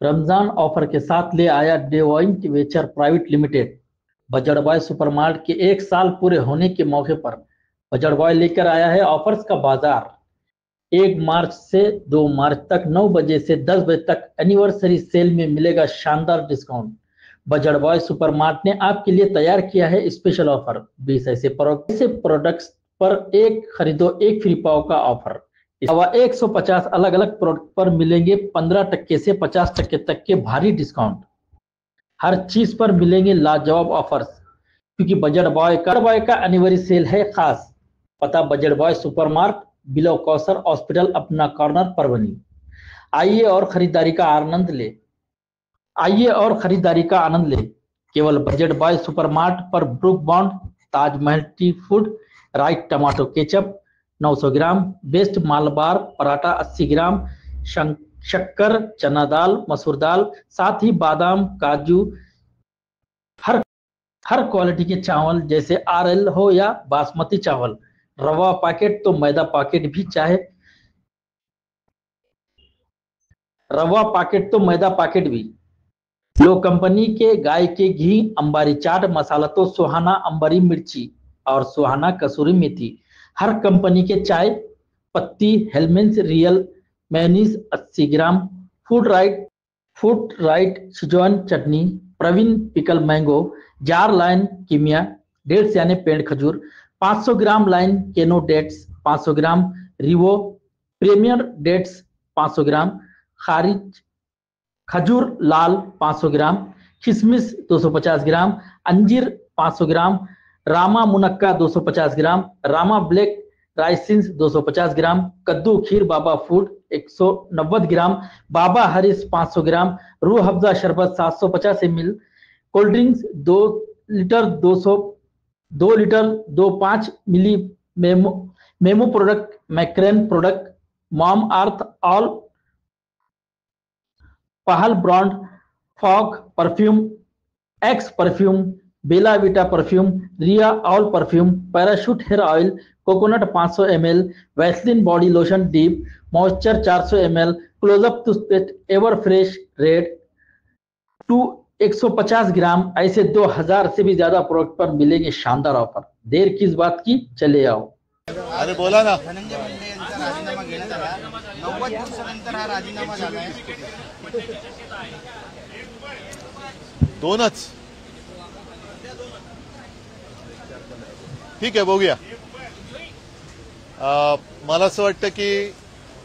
Ramzan offer के साथ ले आया Devoint venture private limited. Budget supermart के 1 साल पूरे होने के मौके पर बजट लेकर आया है ऑफर्स का बाजार। 1 मार्च से 2 मार्च तक 9 बजे से 10 बजे तक एनिवर्सरी सेल में मिलेगा शानदार डिस्काउंट। बजट सुपरमार्ट ने आपके लिए तैयार किया है स्पेशल ऑफर। 20 ऐसे प्रोडक्ट्स पर एक खरीदो एक फ्री पाओ का ऑफर। 150 अलग अलग प्रोडक्ट पर मिलेंगे 15% से 50% तक के भारी डिस्काउंट। हर चीज पर मिलेंगे लाजवाब ऑफर्स, क्योंकि बजट बॉय का एनिवर्सरी सेल है खास। पता budget boy supermart, below Kausar hospital, Apna corner Parbhani. आइए और खरीदारी का आनंद ले। केवल बजट बॉय सुपरमार्ट पर Brooke Bond, Taj Mahal tea food, right tomato ketchup 900 gram, best Malabar paratha 80 gram, शक्कर, चना दाल, मसूर दाल, साथ ही बादाम, काजू, हर क्वालिटी के चावल जैसे आरएल हो या बासमती चावल, रवा पैकेट तो मैदा पैकेट भी चाहे रवा पैकेट तो मैदा पैकेट भी। लो कंपनी के गाय के घी, अंबारी चाट मसाला तो सुहाना अंबारी मिर्ची और सुहाना कसूरी मेथी। हर कंपनी के चाय पत्ती, हेलमेंस रियल मेयोनीज 80 ग्राम, फूड राइट सिजवान चटनी, प्रवीण पिकल मैंगो, जार लाइन कीमिया, डेट्स यानी पेड़ खजूर 500 ग्राम, लाइन केनो डेट्स 500 ग्राम, रिवो प्रीमियर डेट्स 500 ग्राम, खारिज खजूर लाल 500 ग्राम, किशमिश 250 ग्राम, अंजीर 500 ग्राम, रामा मुनक्का 250 ग्राम, रामा ब्लैक राइसिंस 250 ग्राम, कद्दू खीर बाबा फूड 190 ग्राम, बाबा हरीश 500 ग्राम, रूह अफ़ज़ा शरबत 750 ml, कोल्ड ड्रिंक्स 2 लीटर 2.5 मिली, मेमो प्रोडक्ट, मैक्रेन product, Mom Earth all, Pahal brand, Fogg perfume, Axe perfume, Bella Vita perfume, रिया all perfume, Parachute hair oil, coconut 500 ml, Vaseline body lotion deep moisture 400 ml, Closeup toothpaste ever fresh red 150 gram. ऐसे 2000 से भी ज्यादा product पर मिलेंगे शानदार offer. देर किस बात की, चले आओ। अरे बोला ना। धनंजय मुंडे यांचा राजीनामा घेण्यात आला. 90 दिवसानंतर हा राजीनामा झाला आहे. दोनच ठीक आहे, बघूया. मला असं वाटतं की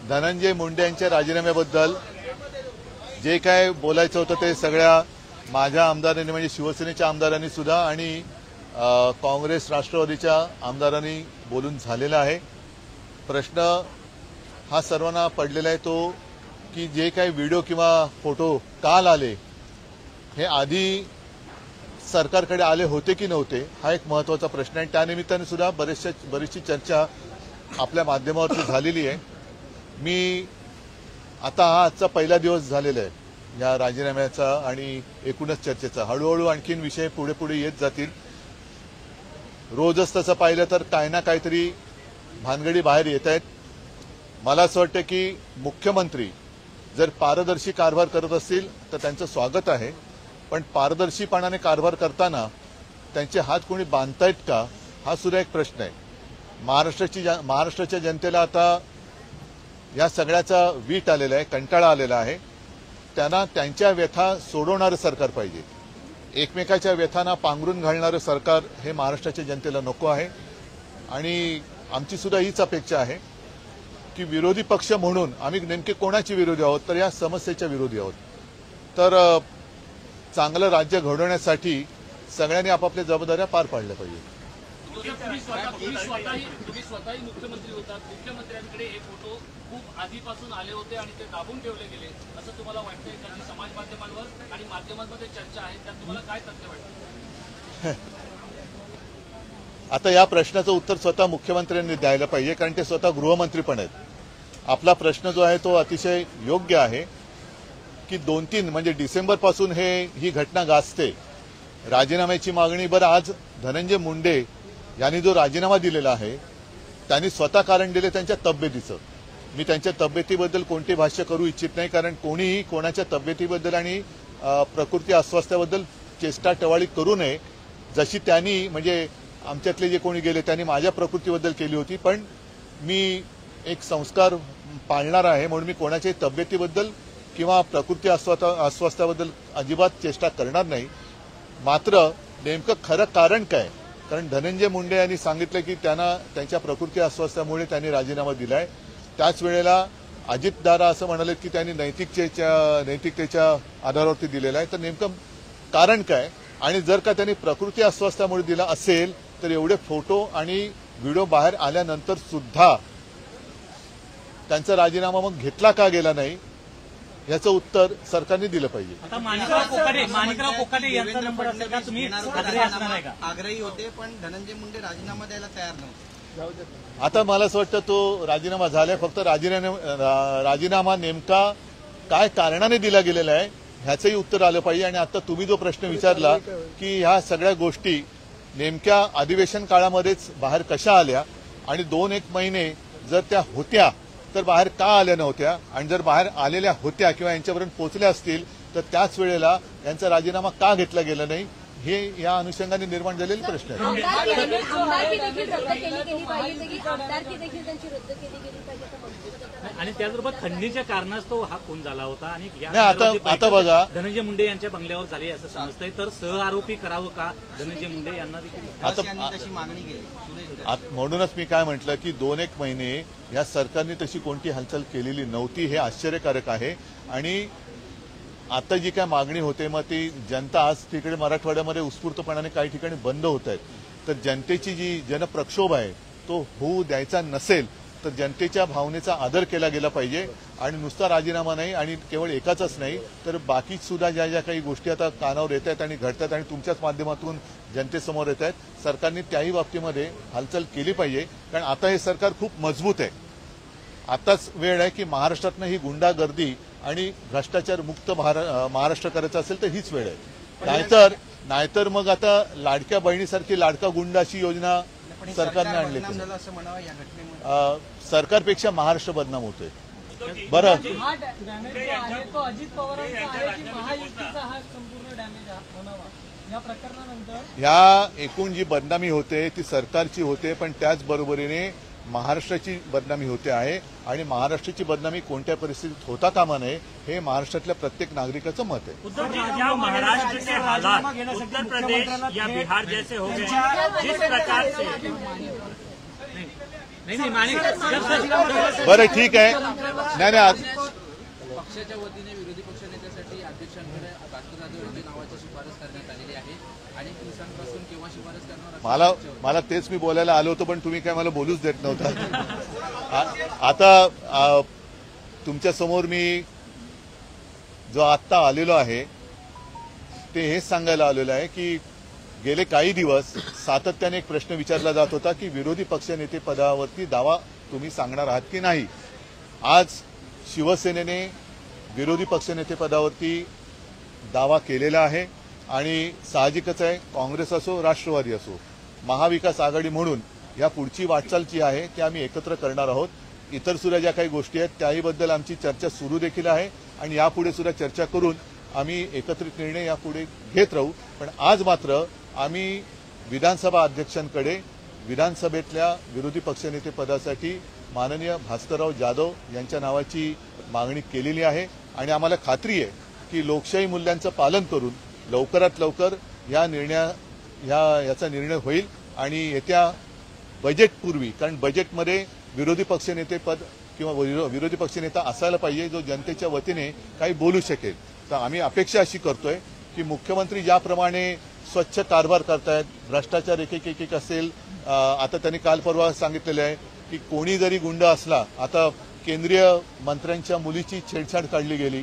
धनंजय मुंडे यांच्या राजीनाम्याबद्दल जे काय बोलायचं होतं ते सगळ्या माझ्या आमदारांनी, म्हणजे शिवसेनेच्या आमदारांनी सुद्धा आणि काँग्रेस राष्ट्रवादीच्या आमदारांनी बोलून झालेला आहे. प्रश्न हा सर्वांना पडलेला आहे तो की जे काही व्हिडिओ किंवा फोटो काल आले हे आधी सरकारकडे आले होते की नव्हते, हा एक महत्त्वाचा प्रश्न आहे. त्यानिमित्ताने सुद्धा बरीचशी चर्चा आपल्या माध्यमावरती झालेली आहे. मी आता हा आजचा पहिला दिवस झालेला आहे या राजीनाम्याचा आणि एकूणच चर्चेचा. हळूहळू आणखीन विषय पुढे पुढे येत जातील. रोजच तसं पाहिलं तर काही ना काहीतरी भानगडी बाहेर येत आहेत. मला असं वाटतं की मुख्यमंत्री जर पारदर्शी कारभार करत असतील तर त्यांचं स्वागत आहे, पण पारदर्शीपणाने कारभार करताना त्यांचे हात कोणी बांधतायत का, हा सुद्धा एक प्रश्न आहे. महाराष्ट्राच्या जनतेला आता या सगळ्याचा वीट आलेला आहे, कंटाळा आलेला आहे. त्यांना त्यांच्या व्यथा सोडवणारं सरकार पाहिजे. एकमेकाच्या व्यथांना पांघरून घालणारं सरकार हे महाराष्ट्राच्या जनतेला नको आहे. आणि आमची सुद्धा हीच अपेक्षा आहे की विरोधी पक्ष म्हणून आम्ही नेमके कोणाचे विरोधी आहोत, तर या समस्येच्या विरोधी आहोत. तर चांगलं राज्य घडवण्यासाठी सगळ्यांनी आपापल्या जबाबदाऱ्या पार पाडल्या पाहिजे. तुम्ही स्वतःही मुख्यमंत्री होतात. मुख्यमंत्र्यांकडे हे फोटो खूप आधीपासून आले होते आणि ते दाबून ठेवले गेले असं तुम्हाला वाटतंय? कारण समाज माध्यमांवर आणि माध्यमांमध्ये चर्चा आहे, त्यात तुम्हाला काय तथ्य वाटतं? आता या प्रश्नाचं उत्तर स्वतः मुख्यमंत्र्यांनी द्यायला पाहिजे, कारण ते स्वतः गृहमंत्री पण आहेत. आपला प्रश्न जो आहे तो अतिशय योग्य आहे की 2-3 म्हणजे डिसेंबरपासून ही घटना गाजते. राजीनाम्याची मागणी, बरं आज धनंजय मुंडे यांनी जो राजीनामा दिलेला आहे त्यांनी स्वतः कारण दिले त्यांच्या तब्येतीचं. मी त्यांच्या तब्येतीबद्दल कोणते भाष्य करू इच्छित नाही, कारण कोणीही कोणाच्या तब्येतीबद्दल आणि प्रकृती अस्वास्थ्याबद्दल चेष्टा टवाळी करू नये. जशी त्यांनी म्हणजे आमच्यातले जे कोणी गेले त्यांनी माझ्या प्रकृतीबद्दल केली होती, पण मी एक संस्कार पाळणार आहे म्हणून मी कोणाच्याही तब्येतीबद्दल किंवा प्रकृती अस्वास्थ्याबद्दल अजिबात चेष्टा करणार नाही. मात्र नेमकं खरं कारण काय? कारण धनंजय मुंडे यांनी सांगितलं की त्यांना त्यांच्या प्रकृती अस्वास्थ्यामुळे त्यांनी राजीनामा दिलाय. त्याच वेळेला अजितदादा असं म्हणाले की त्यांनी नैतिकतेच्या आधारावरती दिलेला आहे. तर नेमकं कारण काय? आणि जर का त्यांनी प्रकृती अस्वास्थ्यामुळे दिला असेल तर एवढे फोटो आणि व्हिडिओ बाहेर आल्यानंतर सुद्धा त्यांचा राजीनामा मग घेतला का गेला नाही याचं उत्तर सरकारने दिलं पाहिजे. आता माणिकराव कोकाटे यांचा नंबर असेल का? तुम्ही आग्रही होते पण धनंजय मुंडे राजीनामा द्यायला तयार नव्हते. आता मला असं वाटतं तो राजीनामा झालाय. फक्त राजीनामा नेमका काय कारणाने दिला गेलेला आहे ह्याचंही उत्तर आलं पाहिजे. आणि आता तुम्ही जो प्रश्न विचारला की ह्या सगळ्या गोष्टी नेमक्या अधिवेशन काळामध्येच बाहेर कशा आल्या आणि 2-1 महिने जर त्या होत्या तर बाहेर का आल्या नव्हत्या, आणि जर बाहेर आलेल्या होत्या किंवा यांच्यापर्यंत पोहोचल्या असतील तर त्याच वेळेला यांचा राजीनामा का घेतला गेला नाही, हे या अनुषंगाने निर्माण झालेले प्रश्न आहेत. आणि त्याचबरोबर खंडणीच्या कारणास्तव हा खून झाला होता. आणि आता बघा, धनंजय मुंडे यांच्या बंगल्यावर झाले असं समजतंय, तर सहआरोपी करावं का धनंजय मुंडे यांना देखील तशी मागणी केली. म्हणूनच मी काय म्हटलं की 2-1 महिने या सरकारने तशी कोणती हालचाल केलेली नव्हती. हे आश्चर्यकारक आहे. आणि आता जी काय मागणी होते मग ती जनता आज तिकडे मराठवाड्यामध्ये उत्स्फूर्तपणाने काही ठिकाणी बंद होत आहेत. तर जनतेची जी जनप्रक्षोभ आहे तो होऊ द्यायचा नसेल तर जनतेच्या भावनेचा आदर केला गेला पाहिजे. आणि नुसता राजीनामा नाही आणि केवळ एकाचाच नाही तर बाकी सुद्धा ज्या ज्या काही गोष्टी आता कानावर येत आहेत आणि घडतात आणि तुमच्याच माध्यमातून जनतेसमोर येत आहेत, सरकारने त्याही बाबतीमध्ये हालचाल केली पाहिजे. कारण आता हे सरकार खूप मजबूत आहे. आताच वेळ आहे की महाराष्ट्रातनं ही गुंडागर्दी आणि भ्रष्टाचार मुक्त महाराष्ट्र करायचा असेल तर हीच वेळ आहे. नाहीतर मग आता लाडक्या बहिणीसारखी लाडका गुंड अशी योजना सरकारने आणली. सरकारपेक्षा महाराष्ट्र बदनाम होतोय. बरं, अजित पवारांचा आहे की महायुतीचा हा संपूर्ण डॅमेज होणावा या प्रकरणानंतर ह्या एकूण जी बदनामी होते ती सरकारची होते, पण त्याचबरोबरीने महाराष्ट्राची बदनामी होते आहे. आणि महाराष्ट्राची बदनामी कोणत्या परिस्थितीत होता कामा नये हे महाराष्ट्रातल्या प्रत्येक नागरिकाचं मत आहे. महाराष्ट्र के हालात उत्तर प्रदेश या बिहार जैसे हो गए जिस प्रकार से बरं ठीक आहे. नाही पक्षाच्या वतीने विरोधी पक्षनेत्यासाठी अध्यक्षांकडे राष्ट्रवादी नावाची शिफारस करण्यात आलेली आहे. अनेक दिवसांपासून केव्हा शिफारस करणार मला तेच मी बोलायला आलो होतो, पण तुम्ही काय मला बोलूच देत नव्हता. आता तुमच्या समोर मी जो आत्ता आलेलो आहे ते हेच सांगायला आलेलो आहे की गेले काही दिवस सातत्याने एक प्रश्न विचारला जात होता की विरोधी पक्षनेते पदावरती दावा तुम्ही सांगणार आहात की नाही. आज शिवसेनेने विरोधी पक्षनेते पदावरती दावा केलेला आहे. आणि साहजिकच आहे, काँग्रेस असो राष्ट्रवादी असो, महाविकास आघाडी म्हणून या पुढची वाटचाल जी आहे ती आम्ही एकत्र करणार आहोत. इतर सुद्धा ज्या काही गोष्टी आहेत त्याहीबद्दल आमची चर्चा सुरू देखील आहे आणि यापुढे सुद्धा चर्चा करून आम्ही एकत्रित निर्णय यापुढे घेत राहू. पण आज मात्र आम्ही विधानसभा अध्यक्षांकडे विधानसभेतल्या विरोधी पक्षनेते पदासाठी माननीय भास्करराव जाधव यांच्या नावाची मागणी केलेली आहे. आणि आम्हाला खात्री आहे की लोकशाही मूल्यांचं पालन करून लवकरात लवकर याचा निर्णय होईल. आणि येत्या बजेटपूर्वी, कारण बजेटमध्ये विरोधी पक्षनेते पद किंवा विरोधी पक्षनेता असायला पाहिजे जो जनतेच्या वतीने काही बोलू शकेल. तर आम्ही अपेक्षा अशी करतोय की मुख्यमंत्री ज्याप्रमाणे स्वच्छ कारभार करतायत, भ्रष्टाचार एक असेल, आता त्यांनी काल परवा सांगितलेलं आहे की कोणी जरी गुंड असला, आता केंद्रीय मंत्र्यांच्या मुलीची छेडछाड काढली गेली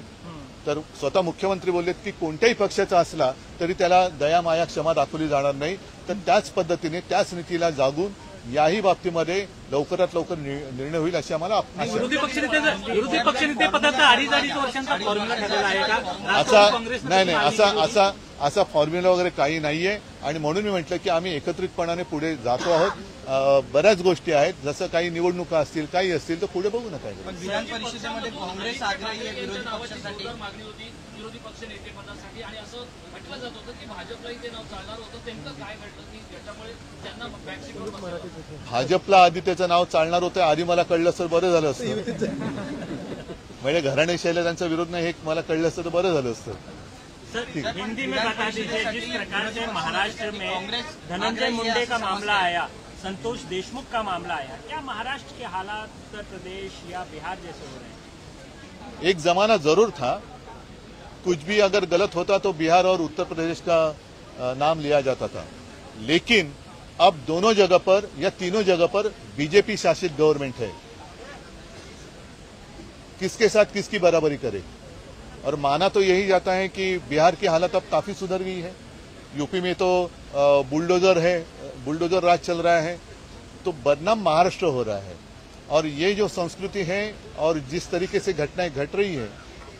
तर स्वतः मुख्यमंत्री बोललेत की कोणत्याही पक्षाचा असला तरी त्याला दया माया क्षमा दाखवली जाणार नाही. तर त्याच पद्धतीने त्याच नीतीला जागून याही बाबतीमध्ये लवकरात लवकर निर्णय होईल अशी आम्हाला आशा आहे. विरोधी पक्षनेते पदाचा 2.5 वर्षांचा फॉर्म्युला ठरलेला आहे का? नाही असा फॉर्म्युला वगैरे काही नाहीये. आणि म्हणून मी म्हटलं की आम्ही एकत्रितपणाने पुढे जातो आहोत. बऱ्याच गोष्टी आहेत, जसं काही निवडणुका असतील, काही असतील, तर पुढे बघू नका. पण विधान परिषदेमध्ये काँग्रेस आग्रही आहे विरोधी नावाची पक्षासाठी. जोरदार मागणी होती विरोधी पक्ष नेतेपदासाठी आणि असं म्हटलं जात होतं की भाजपलाही ते नाव चालणार होतं. नेमकं काय घडलं की त्याच्यामुळे त्यांना बॅकसीटवर बसवलं? भाजपला आधी त्याचं नाव चालणार होतं, आधी मला कळलं असतं बरं झालं असतं. म्हणजे घराणेशाहीला त्यांचा विरोध नाही हे मला कळलं असतं तर बरं झालं असतं. सर हिंदी में बता दीजिए, जिस प्रकार से महाराष्ट्र में धनंजय मुंडे का मामला आया, संतोष देशमुख का मामला आया, क्या महाराष्ट्र के हालात उत्तर प्रदेश या बिहार जैसे हो रहे हैं? एक जमाना जरूर था, कुछ भी अगर गलत होता तो बिहार और उत्तर प्रदेश का नाम लिया जाता था, लेकिन अब दोनों जगह पर या तीनों जगह पर बीजेपी शासित गवर्नमेंट है. किसके साथ किसकी बराबरी करे? और माना तो यही जाता है कि बिहार की हालत अब काफी सुधर गई है. यूपी में तो बुलडोजर है, बुलडोजर राज चल रहा है, तो बदनाम महाराष्ट्र हो रहा है. और ये जो संस्कृति है और जिस तरीके से घटनाएं घट रही है,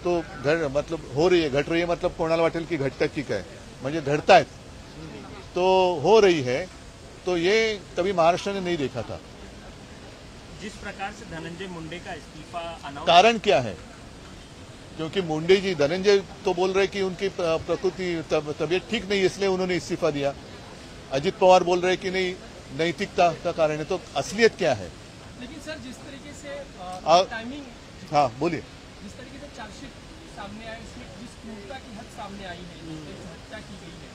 तो मतलब हो रही है, घट रही है मतलब कोणाला वाटेल की घटतात की काय, म्हणजे घडतायत, तो हो रही है. तो ये कभी महाराष्ट्र ने नहीं देखा था. जिस प्रकार से धनंजय मुंडे का इस्तीफा अनाउंस, कारण क्या है? क्योंकि मुंडे जी, धनंजय तो बोल रहे कि उनकी प्रकृति तबीयत ठीक नहीं, इसलिए उन्होंने इस्तीफा दिया. अजित पवार बोल रहे कि नहीं, नैतिकता का कारण है. तो असलियत क्या है? लेकिन सर जिस तरीके से टाइमिंग, हाँ बोलिए. जिस तरीके से चार्जशीट सामने आए उसमें जिस क्रूरता की हद सामने आई है, जिस तरह से हत्या की गई है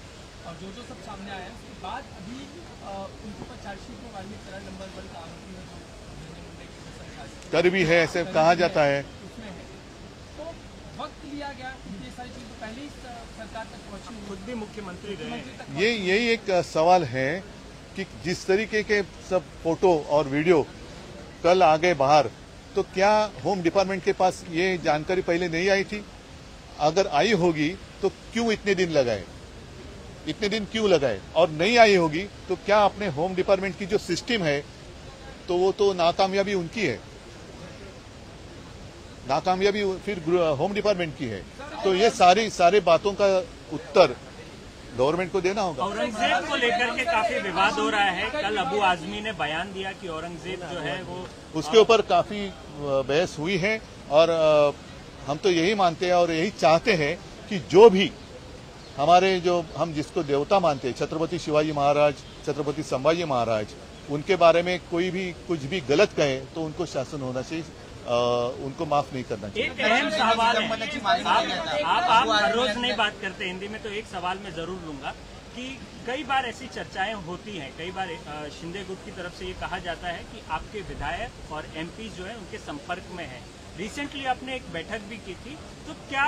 और जो सब सामने आया है, उसके बाद अभी उनके ऊपर चार्जशीट में वाल्मीकि करार नंबर 1 का आरोपी है जो धनंजय मुंडे के संशासित कर भी है, ऐसे कहा जाता है. उसमें है. तो वक्त लिया गया, ये सारी चीजें तो पहले ही सरकार तक पहुंची हुई, खुद भी मुख्यमंत्री रहे हैं. मुख्यमंत्री तक ये यही एक सवाल है कि जिस तरीके के सब फोटो और वीडियो कल आ गए बाहर, तो क्या होम डिपार्टमेंट के पास ये जानकारी पहले नहीं आई थी? अगर आई होगी तो क्यों इतने दिन लगाए? इतने दिन क्यों लगाए? और नहीं आई होगी तो क्या अपने होम डिपार्टमेंट की जो सिस्टम है, तो वो तो नाकामयाबी उनकी है, नाकामयाबी फिर होम डिपार्टमेंट की है. तो ये सारी बातों का उत्तर गवर्नमेंट को देना होगा. औरंगजेब को लेकर के काफी विवाद हो रहा है. कल अबू आजमी ने बयान दिया कि औरंगजेब जो है वो, उसके ऊपर काफी बहस हुई है. और हम तो यही मानते हैं और यही चाहते हैं कि जो भी हमारे, जो हम जिसको देवता मानते हैं, छत्रपति शिवाजी महाराज, छत्रपति संभाजी महाराज, उनके बारे में कोई भी कुछ भी गलत कहे तो उनको शासन होना चाहिए, उनको माफ नहीं करना चाहिए. एक अहम सवाल है, संबंधाची मागणी केली जाते. आप हर रोज नहीं बात करते हिंदी में, तो एक सवाल मैं जरूर लूंगा कि कई बार ऐसी चर्चाएं होती हैं, कई बार शिंदे गुट की तरफ से ये कहा जाता है कि आपके विधायक और एमपी जो है उनके संपर्क में है. रिसेंटली आपने एक बैठक भी की थी, तो क्या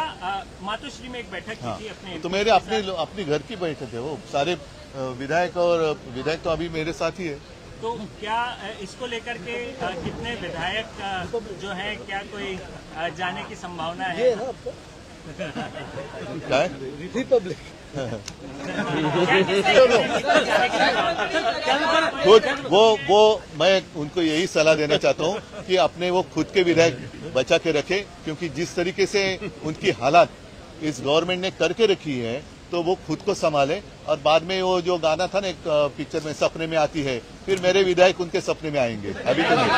मातोश्री में एक बैठक की थी अपने, तो मेरे अपनी घर की बैठक है, वो सारे विधायक तो अभी मेरे साथ ही है. तो क्या इसको लेकर के कितने विधायक जो है, क्या कोई जाने की संभावना है? क्या है? वो मैं उनको यही सलाह देना चाहता हूँ कि अपने वो खुद के विधायक बचा के रखे, क्योंकि जिस तरीके से उनकी हालात इस गवर्नमेंट ने करके रखी है, तो वो खुद को संभाले. और बाद में वो जो गाना था ना एक पिक्चर में, सपने में आती है, फिर मेरे विधायक उनके सपने में आएंगे. अभी तो नहीं.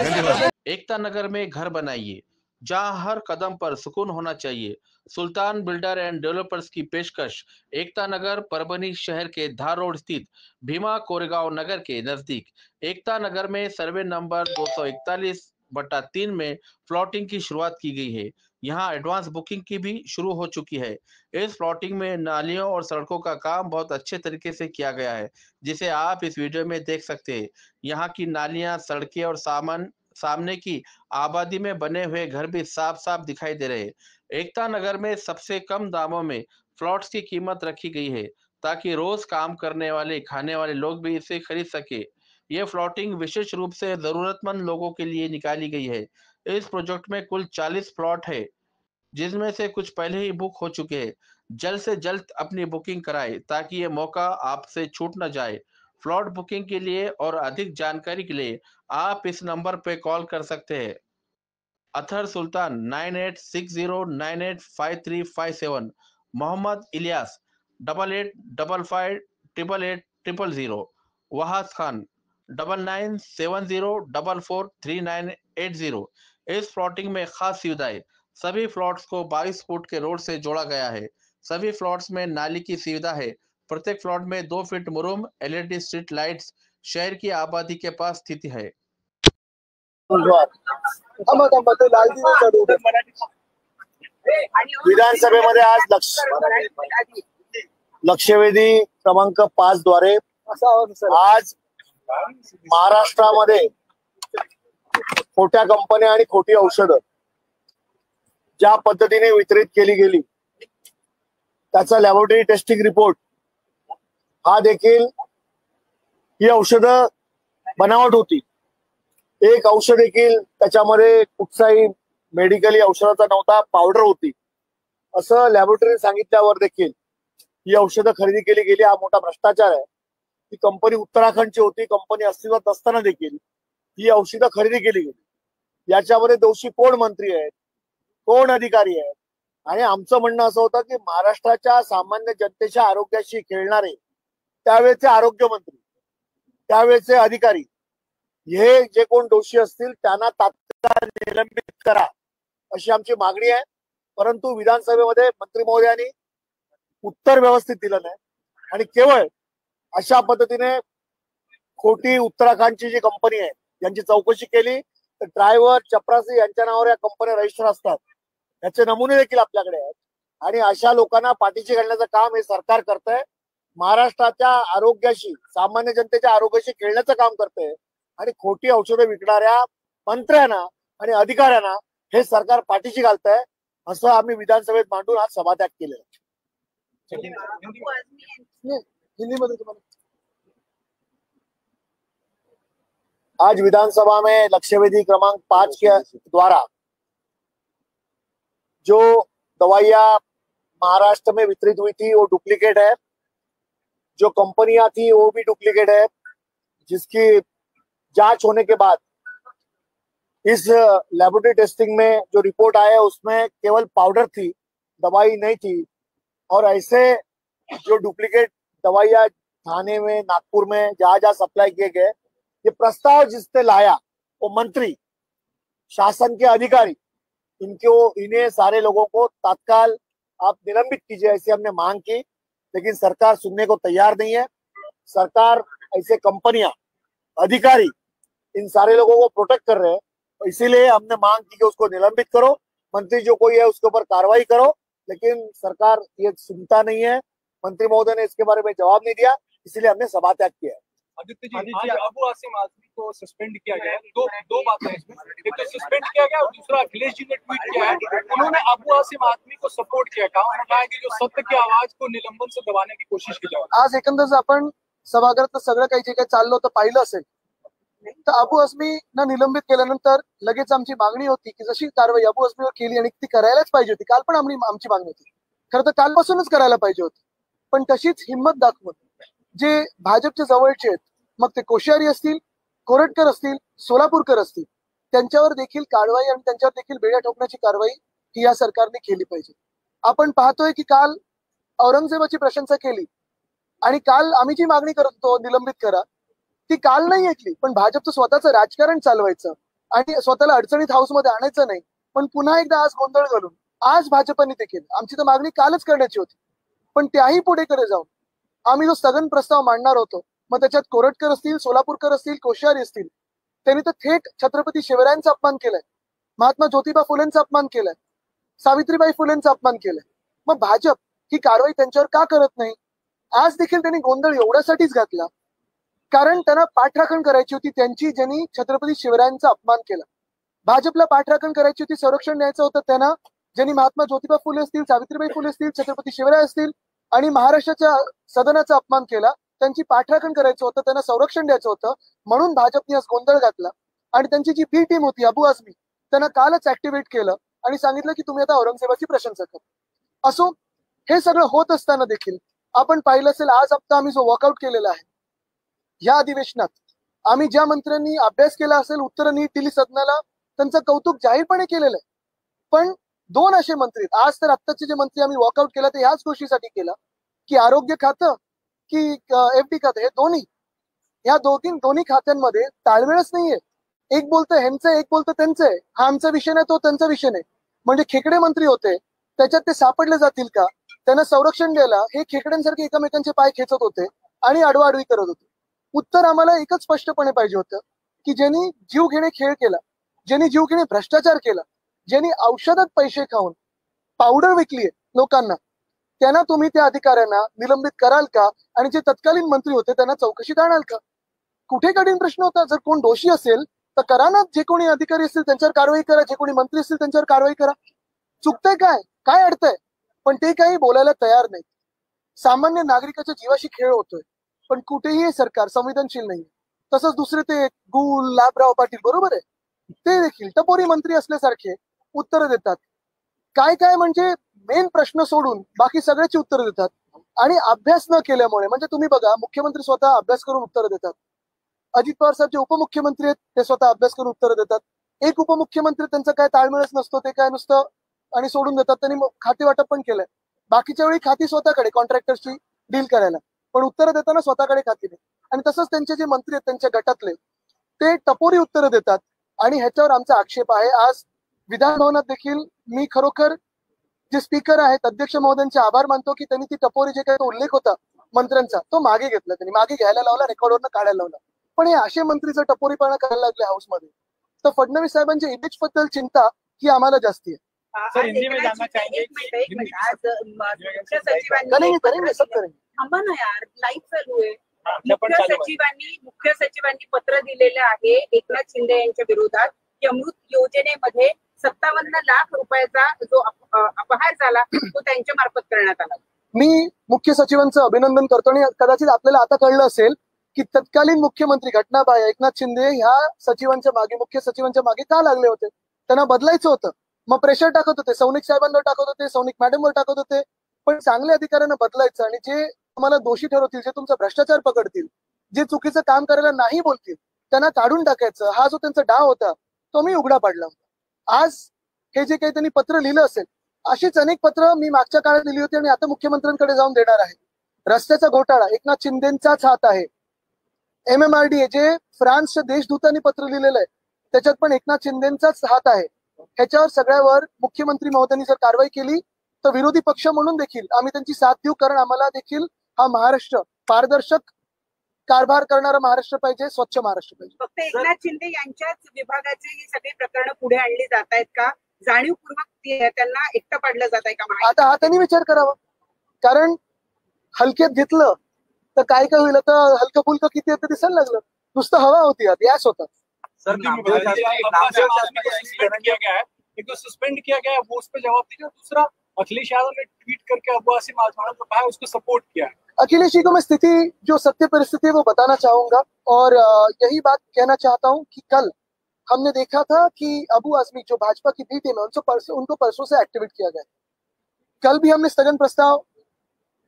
धन्यवाद. एकता नगर में घर बनाइए जहां हर कदम पर सुकून होना चाहिए. सुल्तान बिल्डर एंड डेवलपर्स की पेशकश. एकता नगर परभनी शहर के धार रोड स्थित भीमा कोरेगांव नगर के नजदीक. एकता नगर में सर्वे नंबर 241/3 में प्लॉटिंग की शुरुआत की गई है. यहां एडवांस बुकिंग की भी शुरू हो चुकी है. इस प्लॉटिंग में नालियों और सड़कों का काम बहुत अच्छे तरीके से किया गया है, जिसे आप इस वीडियो में देख सकते हैं. यहाँ की नालियां, सड़कें और सामने की आबादी में बने हुए घर भी साफ साफ दिखाई दे रहे हैं. एकता नगर में सबसे कम दामों में प्लॉट्स की कीमत रखी गई है, ताकि रोज काम करने वाले, खाने वाले लोग भी इसे खरीद सके. ये प्लॉटिंग विशेष रूप से जरूरतमंद लोगों के लिए निकाली गई है. इस प्रोजेक्ट में कुल 40 प्लॉट है, जिसमें से कुछ पहले ही बुक हो चुके हैं. जल्द से जल्द अपनी बुकिंग कराएं, ताकि ये मौका आपसे छूट न जाए. प्लॉट बुकिंग के लिए और अधिक जानकारी के लिए आप इस नंबर पे कॉल कर सकते हैं. अथर सुल्तान 9860985357. मोहम्मद इलियास 8855 888000। वहास खान 9970443980। इस प्लॉटिंग में खास सुविधाएं। सभी प्लॉट्स को 22 फुट के रोड से जोड़ा गया है। सभी प्लॉट्स में नाली की सुविधा है। प्रत्येक प्लॉट में 2 फीट मुरुम, LED स्ट्रीट लाइट्स शहर की आबादी के पास स्थित है। विधानसभेमध्ये आज लक्षवेधी क्रमांक 5 द्वारे आज महाराष्ट्रामध्ये खोट्या कंपन्या आणि खोटी औषधं ज्या पद्धतीने वितरित केली गेली त्याचा लॅबोरेटरी टेस्टिंग रिपोर्ट हा देखील ही औषधं बनावट होती। एक औषध देखील त्याच्यामध्ये कुठचाही मेडिकली औषधाचा नव्हता, पावडर होती असं लॅबोरेटरी सांगितल्यावर देखील ही औषधं खरेदी केली गेली। हा मोठा भ्रष्टाचार आहे। ही कंपनी उत्तराखंडची होती, कंपनी अस्तित्वात असताना देखील ही औषधं खरेदी केली गेली। याच्यामध्ये दोषी कोण मंत्री आहेत, कोण अधिकारी आहेत? आणि आमचं म्हणणं असं होतं की महाराष्ट्राच्या सामान्य जनतेच्या आरोग्याशी खेळणारे त्यावेळेचे आरोग्यमंत्री, त्यावेळेचे अधिकारी हे जे कोण दोषी असतील त्यांना तात्काळ निलंबित करा अशी आमची मागणी आहे। परंतु विधानसभेमध्ये मंत्री महोदयांनी उत्तर व्यवस्थित दिलं नाही आणि केवळ अशा पद्धतीने खोटी उत्तराखंडची जी कंपनी आहे यांची चौकशी केली तर ड्रायव्हर, चपरासी यांच्या नावावर या कंपन्या रजिस्टर असतात, याचे नमुने देखील आपल्याकडे आहेत। आणि अशा लोकांना पाठीशी घालण्याचं काम हे सरकार करतंय। महाराष्ट्राच्या आरोग्याशी, सामान्य जनतेच्या आरोग्याशी खेळण्याचं काम करतंय आणि खोटी औषधं विकणाऱ्या मंत्र्यांना आणि अधिकाऱ्यांना हे सरकार पाठीशी घालतंय असं आम्ही विधानसभेत मांडून आज सभात्याग केलेला। आज विधानसभा में लक्ष्यवेधी क्रमांक 5 के द्वारा जो दवाइयां महाराष्ट्र में वितरित हुई थी वो डुप्लीकेट है, जो कंपनियां थी वो भी डुप्लीकेट है, जिसकी जांच होने के बाद इस लैबोरेटरी टेस्टिंग में जो रिपोर्ट आया उसमें केवल पाउडर थी, दवाई नहीं थी। और ऐसे जो डुप्लीकेट दवाइयां थाने में, नागपुर में जहां जहां सप्लाई किए गए, ये प्रस्ताव जिसने लाया वो मंत्री, शासन के अधिकारी, इन्हें सारे लोगों को तत्काल आप निलंबित कीजिए ऐसी हमने मांग की, लेकिन सरकार सुनने को तैयार नहीं है। सरकार ऐसे कंपनियां, अधिकारी इन सारे लोगों को प्रोटेक्ट कर रहे हैं, इसीलिए हमने मांग की कि उसको निलंबित करो, मंत्री जो कोई है उसके ऊपर कार्रवाई करो, लेकिन सरकार ये सुनता नहीं है। मंत्री महोदय ने इसके बारे में जवाब नहीं दिया, इसलिए हमने सभात्याग किया है। आदित्य जी, आज अबू आसिम आजमी को सस्पेंड किया गया है। दो बातें हैं इसमें, एक तो सस्पेंड किया गया और दूसरा अखिलेश जी ने ट्वीट किया है, उन्होंने अबू आसिम आजमी को सपोर्ट किया। उन्होंने कहा कि जो सत्य की आवाज को निलंबन से दबाने की कोशिश की जाए। आज एकंदर आपण सभागृहात सगळं काही जे काही चाललं होतं पाहिलं असेल तर अबू आझमींना निलंबित केल्यानंतर लगेच आमची मागणी होती की जशी कारवाई अबू आझमीवर केली आणि ती करायलाच पाहिजे होती, काल पण आमची मागणी होती, खरं तर कालपासूनच करायला पाहिजे होती, पण तशीच हिंमत दाखवून जे भाजपच्या जवळचे आहेत, मग ते कोश्यारी असतील, कोरटकर असतील, सोलापूरकर असतील, त्यांच्यावर देखील कारवाई आणि त्यांच्यावर देखील बेड्या ठोकण्याची कारवाई ही या सरकारने केली पाहिजे। आपण पाहतोय की काल औरंगजेबाची प्रशंसा केली आणि काल आम्ही जी मागणी करत होतो निलंबित करा ती काल नाही ऐकली, पण भाजपचं स्वतःचं राजकारण चालवायचं आणि स्वतःला अडचणीत हाऊसमध्ये आणायचं नाही, पण पुन्हा एकदा आज गोंधळ घालून आज भाजपने ते केलं। आमची तर मागणी कालच करण्याची होती, पण त्याही पुढे कडे जाऊन आम्ही जो स्थगन प्रस्ताव मांडणार होतो, मग त्याच्यात कोरटकर असतील, सोलापूरकर असतील, कोश्यारी असतील, त्यांनी तर थेट छत्रपती शिवरायांचा अपमान केलाय, महात्मा ज्योतिबा फुलेंचा अपमान केलाय, सावित्रीबाई फुलेंचा अपमान केलाय। मग भाजप ही कारवाई त्यांच्यावर का करत नाही? आज देखील त्यांनी गोंधळ एवढ्यासाठीच घातला कारण त्यांना पाठराखण करायची होती त्यांची, ज्यांनी छत्रपती शिवरायांचा अपमान केला। भाजपला पाठराखण करायची होती, संरक्षण द्यायचं होतं त्यांना, ज्यांनी महात्मा ज्योतिबा फुले असतील, सावित्रीबाई फुले असतील, छत्रपती शिवराय असतील आणि महाराष्ट्राच्या सदनाचा अपमान केला, त्यांची पाठराखण करायचं होतं, त्यांना संरक्षण द्यायचं होतं। म्हणून भाजपने आज गोंधळ घातला आणि त्यांची जी बी टीम होती अबू आझमी त्यांना कालच ऍक्टिव्हेट केलं आणि सांगितलं की तुम्ही आता औरंगजेबाची प्रशंसा करा। असो, हे सगळं होत असताना देखील आपण पाहिलं असेल आज आता आम्ही जो वॉकआउट केलेला आहे या अधिवेशनात, आम्ही ज्या मंत्र्यांनी अभ्यास केला असेल, उत्तरं नीट दिली सदनाला, त्यांचं कौतुक जाहीरपणे केलेलं आहे। पण दोन असे मंत्री आज तर आत्ताचे जे मंत्री आम्ही वॉकआउट केला ते ह्याच गोष्टीसाठी केला की आरोग्य खातं की FD खाते, हे दोन्ही खात्यांमध्ये ताळमेळच नाहीये. एक बोलतं ह्यांचं, एक बोलतं त्यांचं आहे. हा आमचा विषय नाही, तो त्यांचा विषय नाही. म्हणजे खेकडे मंत्री होते, त्याच्यात ते सापडले जातील का? त्यांना संरक्षण द्यायला हे खेकड्यांसारखे एकमेकांचे पाय खेचत होते आणि आडवाआडवी करत होते. उत्तर आम्हाला एकच स्पष्टपणे पाहिजे होतं की ज्यांनी जीव घेणे खेळ केला, ज्यांनी जीव घेणे भ्रष्टाचार केला, ज्यांनी औषधात पैसे खाऊन पावडर विकली लोकांना, त्यांना तुम्ही त्या अधिकाऱ्यांना निलंबित कराल का? आणि जे तत्कालीन मंत्री होते त्यांना चौकशीत आणाल का? कुठे कठीण प्रश्न होता. जर कोण दोषी असेल तर करा ना, जे कोणी अधिकारी असतील त्यांच्यावर कारवाई करा, जे कोणी मंत्री असतील त्यांच्यावर कारवाई करा. चुकतंय काय अडतंय? पण ते काही बोलायला तयार नाही. सामान्य नागरिकाच्या जीवाशी खेळ होतोय, पण कुठेही हे सरकार संवेदनशील नाही. तसंच दुसरे ते गुल लाभराव पाटील, बरोबर आहे, ते देखील टपोरी मंत्री असल्यासारखे उत्तरं देतात. काय म्हणजे मेन प्रश्न सोडून बाकी सगळ्याची उत्तरं देतात. आणि अभ्यास न केल्यामुळे, म्हणजे तुम्ही बघा, मुख्यमंत्री स्वतः अभ्यास करून उत्तरं देतात. अजित पवार साहेब जे उपमुख्यमंत्री आहेत ते स्वतः अभ्यास करून उत्तरं देतात. एक उपमुख्यमंत्री त्यांचा काय ताळमेळच नसतो, ते काय नुसतं आणि सोडून देतात. त्यांनी खाते वाटप पण केलंय. बाकीच्या वेळी खाती स्वतःकडे कॉन्ट्रॅक्टरची डील करायला, पण उत्तरं देताना स्वतःकडे खाती नाही. आणि तसंच त्यांचे जे मंत्री आहेत त्यांच्या गटातले ते टपोरी उत्तरं देतात. आणि ह्याच्यावर आमचा आक्षेप आहे. आज विधान भवनात देखील मी खरोखर जे स्पीकर आहेत अध्यक्ष महोदयांचे आभार मानतो की त्यांनी ती टपोरी जे काही उल्लेख होता मंत्र्यांचा तो मागे घेतला, त्यांनी मागे घ्यायला लावला, रेकॉर्डवरनं काढायला लावला. पण हे असे मंत्री जर टपोरीपणा करायला लागले हाऊसमध्ये, तर फडणवीस साहेबांच्या इमेज बद्दल चिंता ही आम्हाला जास्ती आहे. सर, हिंदी में जानना चाहेंगे मुख्य सचिवांनी थांबा ना यार, लाईव्ह चालू आहे. मुख्य सचिवांनी पत्र दिलेलं आहे एकनाथ शिंदे यांच्या विरोधात की अमृत योजनेमध्ये 57 लाख रुपयाचा जो अपहार झाला तो त्यांच्या मार्फत करण्यात आला. मी मुख्य सचिवांचं अभिनंदन करतो. आणि कदाचित आपल्याला आता कळलं असेल की तत्कालीन मुख्यमंत्री घटनाबाई एकनाथ शिंदे ह्या सचिवांच्या मागे, मुख्य सचिवांच्या मागे का लागले होते. त्यांना बदलायचं होतं. मग प्रेशर टाकत होते, सौनिक साहेबांवर टाकत होते, सौनिक मॅडमवर टाकत होते. पण चांगल्या अधिकाऱ्यांना बदलायचं आणि जे तुम्हाला दोषी ठरवतील, जे तुमचा भ्रष्टाचार पकडतील, जे चुकीचं काम करायला नाही बोलतील, त्यांना काढून टाकायचं. हा जो त्यांचा डाव होता तो मी उघडा पाडला. आज हे जे काही त्यांनी पत्र लिहिलं असेल, अशीच अनेक पत्र मी मागच्या काळात लिहिली होती आणि आता मुख्यमंत्र्यांकडे जाऊन देणार आहे. रस्त्याचा घोटाळा एकनाथ शिंदेंचाच हात आहे. MMRDA जे फ्रान्सच्या देशदूतांनी पत्र लिहिलेलं आहे त्याच्यात पण एकनाथ शिंदेंचाच हात आहे. ह्याच्यावर सगळ्यावर मुख्यमंत्री महोदयांनी जर कारवाई केली तर विरोधी पक्ष म्हणून देखील आम्ही त्यांची साथ देऊ. कारण आम्हाला देखील हा महाराष्ट्र पारदर्शक कारभार करणारा महाराष्ट्र पाहिजे, स्वच्छ महाराष्ट्र पाहिजे. फक्त एकनाथ शिंदे यांच्याच विभागाचे ही सगळी प्रकरणं पुढे आणली जात आहेत का? जाणीवपूर्वक त्यांना एकटं पाडलं जात आहे का? आता हा त्यांनी विचार करावा. कारण हलक्यात घेतलं तर काय होईल, आता हलकं फुलकं किती येतं दिसायला लागलं. नुसतं हवा होती, गॅस होता. सर, एक तो सस्पेंड किया गया है, वो उस पर जवाब दीजिए. दूसरा, अखिलेश यादव ने ट्वीट करके अब्बू आसिम आजमाना को कहा, उसको सपोर्ट किया है. अखिलेश जी को मैं स्थिति, जो सत्य परिस्थिति है वो बताना चाहूंगा. और यही बात कहना चाहता हूं कि कल हमने देखा था कि अबू आजमी जो भाजपा की बी टीम है उनको परसों से एक्टिवेट किया गया. कल भी हमने स्थगन प्रस्ताव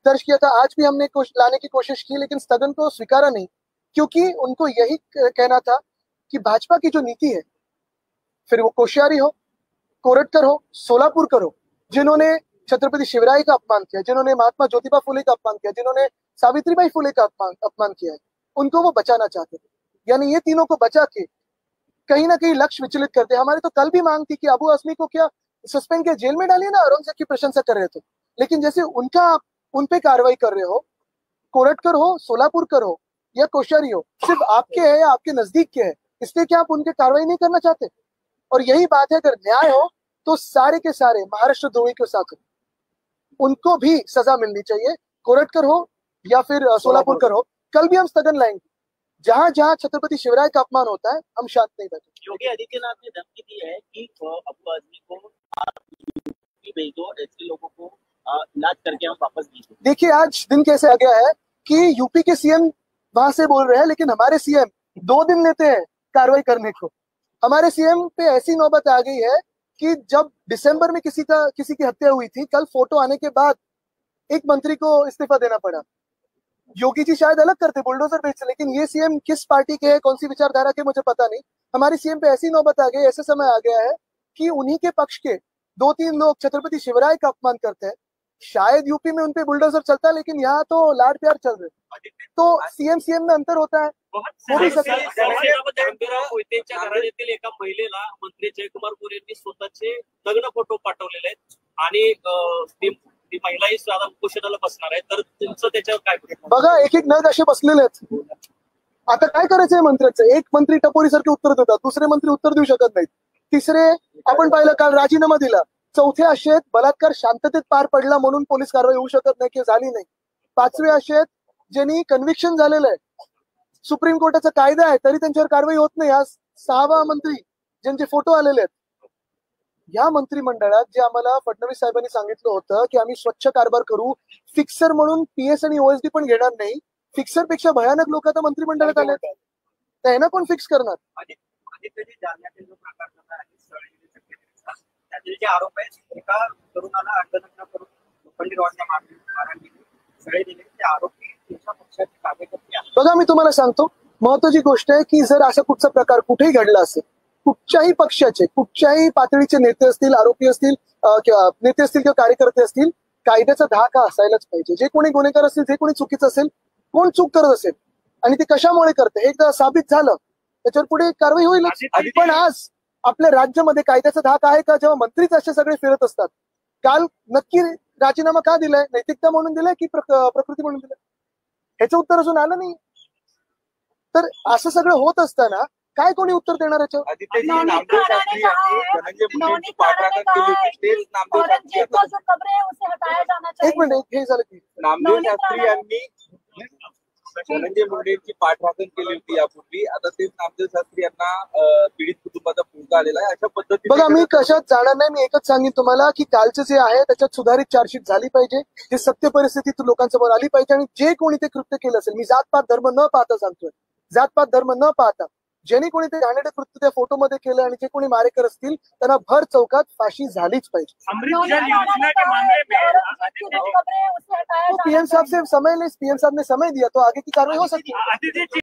दर्ज किया था, आज भी हमने लाने की कोशिश की, लेकिन स्थगन को स्वीकारा नहीं, क्योंकि उनको यही कहना था कि भाजपा की जो नीति है, फिर वो कोश्यारी हो, कोरटकर हो, सोलापुरकर हो, जिन्होंने छत्रपति शिवराय का अपमान किया, जिन्होंने महात्मा ज्योतिबा फुले का अपमान किया, जिन्होंने सावित्रीबाई फुले का अपमान किया है, उनको वो बचाना चाहते थे. यानी ये तीनों को बचा के कहीं ना कहीं लक्ष्य विचलित करते. हमारी तो कल भी मांग थी कि अबू आजमी को क्या सस्पेंड किया, जेल में डालिए ना. अरुण सिंह की प्रशंसा कर रहे थे, लेकिन जैसे उन पे कार्रवाई कर रहे हो, कोरटकर हो, सोलापुरकर हो या कोश्यारी हो, सिर्फ आपके है या आपके नजदीक के है, इसलिए क्या आप उनके कार्रवाई नहीं करना चाहते? और यही बात है, अगर न्याय हो तो सारे के सारे महाराष्ट्र द्रोही के साथ हो, उनको भी सजा मिलनी चाहिए. कोरटकर हो या फिर सोलापुरकर हो. कल भी हम स्थगन लाएंगे. जहां जहां छत्रपति शिवराय का अपमान होता है हम शांत नहीं बैठे. योगी आदित्यनाथ ने धमकी दी है कि अबू आजमी को आप भेज दो, ऐसे लोगों को इलाज करके हम वापस भेज दो. देखिए, आज दिन कैसे आ गया है कि यूपी के सीएम वहां से बोल रहे हैं, लेकिन हमारे सीएम 2 दिन लेते हैं कार्रवाई करने को. हमारे सीएम पे ऐसी नौबत आ गई है कि जब दिसंबर में किसी की हत्या हुई थी, कल फोटो आने के बाद एक मंत्री को इस्तीफा देना पड़ा. योगी जी शायद अलग करते, बुलडोजर बेचते, लेकिन ये सीएम किस पार्टी के है, कौन सी विचारधारा के, मुझे पता नहीं. हमारे सीएम पे ऐसी नौबत आ गई, ऐसे समय आ गया है कि उन्हीं के पक्ष के 2-3 लोग छत्रपति शिवराय का अपमान करते हैं, शायद यूपी में उनपे बुलडोजर चलता है, लेकिन यहाँ तो लाड प्यार चल रहे, तो सीएम में अंतर होता है। मोहितेंच्या घराण्यातील एका महिलेला मंत्री जयकुमार गोरे यांनी स्वतःचे नग्न फोटो पाठवलेले आहेत आणि ती महिलाही साधा उपोषणाला बसणार आहे, तर तुमचं त्याच्यावर काय? बघा, एक एक नग असे बसलेले आहेत. आता काय करायचंय मंत्र्याचं? एक मंत्री टपोरीसारखे उत्तर देतात, दुसरे मंत्री उत्तर देऊ शकत नाहीत, तिसरे आपण पाहिलं काल राजीनामा दिला, चौथे असे आहेत बलात्कार शांततेत पार पडला म्हणून पोलीस कारवाई होऊ शकत नाही किंवा झाली नाही, पाचवे असे आहेत ज्यांनी कन्व्हिक्शन झालेलं आहे, सुप्रीम कोर्टाचा कायदा आहे तरी त्यांच्यावर कारवाई होत नाही. आज 6वा मंत्री ज्यांचे फोटो आलेले आहेत. या मंत्रिमंडळात जे आम्हाला फडणवीस साहेबांनी सांगितलं होतं की आम्ही स्वच्छ कारभार करू, फिक्सर म्हणून पीएस आणि ओएसडी पण घेणार नाही, फिक्सर पेक्षा भयानक लोक आता मंत्रिमंडळात आले, त्यांना कोण फिक्स करणार? त्यातील जे आरोप आहेत, एका तरुणाला अर्धनग्न करून लोखंडी रॉडच्या मारहाण केली, सगळे दिले ते आरोपी तुमच्या पक्षाचे कार्यकर्ते आहेत. बघा, मी तुम्हाला सांगतो, महत्वाची गोष्ट आहे की जर असा कुठचा प्रकार कुठेही घडला असेल, कुठच्याही पक्षाचे कुठच्याही पातळीचे नेते असतील, आरोपी असतील किंवा नेते असतील किंवा कार्यकर्ते असतील, कायद्याचा धाक हा असायलाच पाहिजे. जे कोणी गुन्हेगार असतील, जे कोणी चुकीचं असेल, कोण चूक करत असेल आणि ते कशामुळे करते एकदा साबित झालं त्याच्यावर पुढे कारवाई होईल. पण आज आपल्या राज्यामध्ये कायद्याचा धाक आहे का जेव्हा मंत्रीच असे सगळे फिरत असतात? काल नक्की राजीनामा का दिलाय? नैतिकता म्हणून दिलाय की प्रकृती म्हणून दिलाय? ह्याचं उत्तर अजून आलं नाही. तर असं सगळं होत असताना काय कोणी उत्तर देणार याच्यावर? एक मिनिट, हे झालं की नामदेव शास्त्री यांनी धनंजय मुंडेंची पाठराखण केली होती यापूर्वी, आता तेच नामदेव शास्त्री यांना पीडित कुटुंबाचा मुलगा आलेला आहे. अशा पद्धतीने बघा, मी कशात जाणार नाही. मी एकच सांगेन तुम्हाला की कालचं जे आहे त्याच्यात सुधारित चार्जशीट झाली पाहिजे, जे सत्य परिस्थिती लोकांसमोर आली पाहिजे आणि जे कोणी ते कृत्य केलं असेल, मी जातपात धर्म न पाहता सांगतोय, जातपात धर्म न पाहता ज्यांनी कोणी ते घाणेरडे कृत्य त्या फोटोमध्ये केलं आणि जे कोणी मारेकर असतील त्यांना भर चौकात फाशी झालीच पाहिजे. पीएम साहब से समय नहीं, पीएम साहब ने समय दिया तो आगे की कार्रवाई हो सकती है.